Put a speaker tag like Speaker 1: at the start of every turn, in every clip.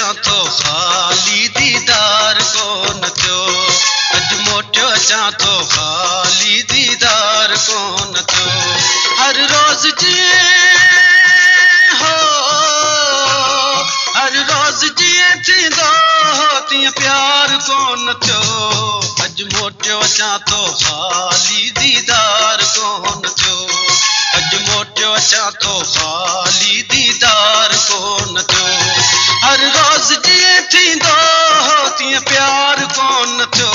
Speaker 1: खाली दीदार कोन थियो अज मोटियो अचां थो खाली दीदार कोन थियो हर रोज़ जिए हो हर रोज़ जिए थींदो तीअं प्यार कोन थियो अज मोटियो अचां थो खाली दीदार कोन थियो अज मोटियो अचां थो खाली दीदार कोन थियो हर रोज़ जिए थींदो तीअं प्यार कोन थियो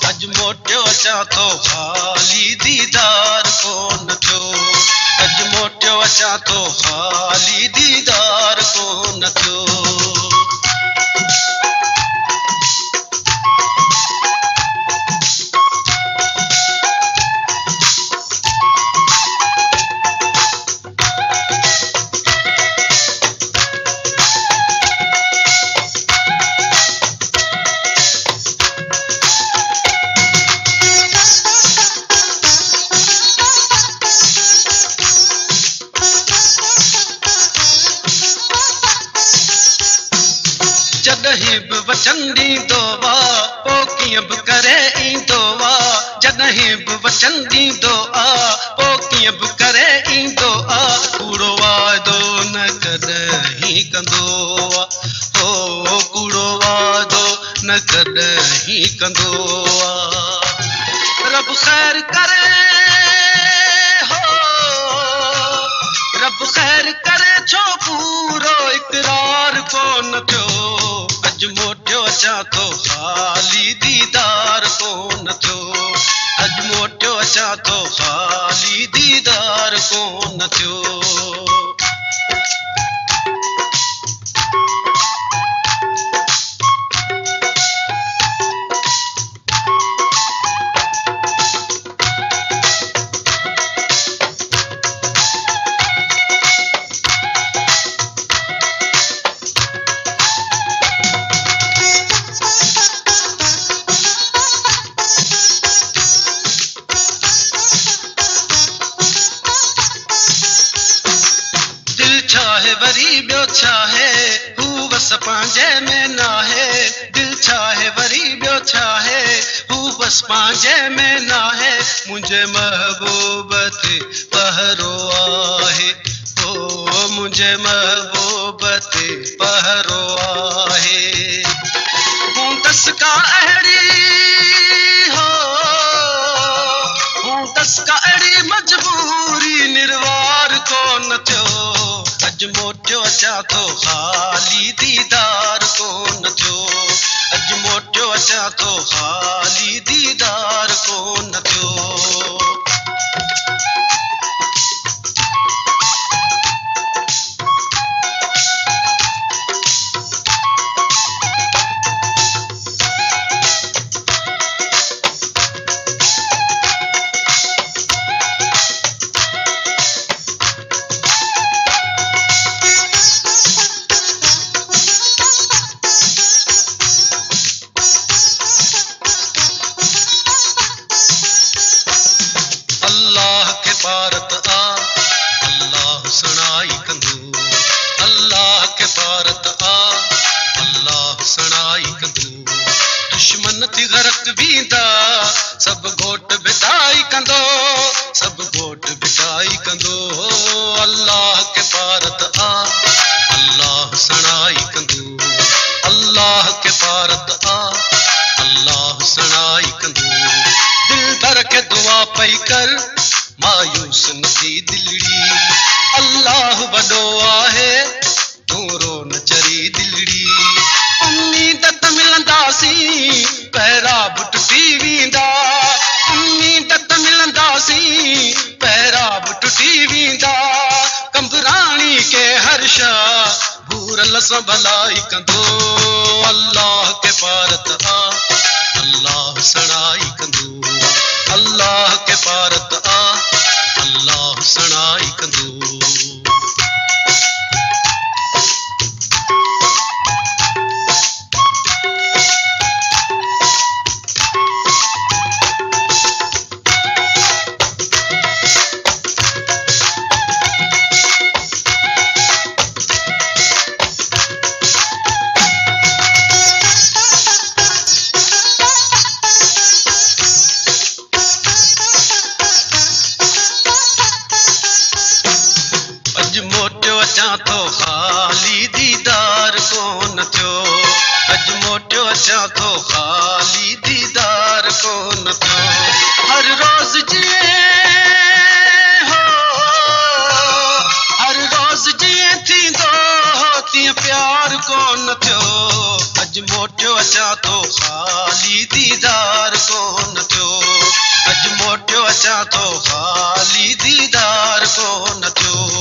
Speaker 1: अज मोटियो अचां थो खाली दीदार कोन थियो अज मोटियो अचां थो खाली दीदार कोन थियो जॾहिं बि वचन ॾींदो वा पोइ कीअं बि करे ईंदो वा जॾहिं बि वचन ॾींदो पोइ कीअं बि करे ईंदो कूड़ो वाइदो न कॾहिं कंदो हो कूड़ो वाइदो न कॾहिं कंदो रब ख़ैर करे हो रब ख़ैर करे छो पूरो इक़रार कोन थियो अज मोटियो अचां थो खाली दीदार कोन थियो अज मोटियो अचां थो खाली दीदार कोन थियो वरी ॿियो छा है हू बस पंहिंजे में न आहे दिलि छा है वरी ॿियो छा है हू बस पंहिंजे में न आहे मुंहिंजे महबूब ते पहरो आहे ओ मुंहिंजे महबूब ते पहरो आहे हूंदसि का अहिड़ी हो हूंदसि का अहिड़ी मजबूरी निर्वार कोन थियो अज मोटियो अचां थो खाली दीदार कोन थियो अज मोटियो अचां थो खाली दीदार कोन थियो अल्लाह के पारत अल्लाह सणाई कंदो अल्लाह के पारत अल्लाह सणाई कंदो दुश्मन थी गरक बींदा सब घोट बिदाई कंदो सब घोट बिदाई कंदो अल्लाह के पारत अल्लाह सणाई कंदो अल्लाह के पारत अल्लाह सणाई कंदो दिल भर के दुआ पई कर मायूस न थी दिलड़ी अल्लाह वॾो आहे तूं रो न चरी दिलड़ी उम्मीद त मिलंदासीं पहिरा बि टुटी वेंदा उम्मीद त मिलंदासीं पहिरा बि टुटी वेंदा कंबराणी के हर शा पूरल सां भलाई कंदो अल्लाह के पारत आ अल्लाह सणाई कंदो अल्लाह के पारत आ अल्लाह सणाई कंदो अचां थो ख़ाली दीदार कोन थियो अॼु मोटियो अचां थो ख़ाली दीदार कोन थियो हर रोज़ जीअं थींदो तीअं प्यार कोन थियो अॼु मोटियो अचां थो ख़ाली दीदार कोन थियो अॼु मोटियो अचां थो ख़ाली दीदार कोन थियो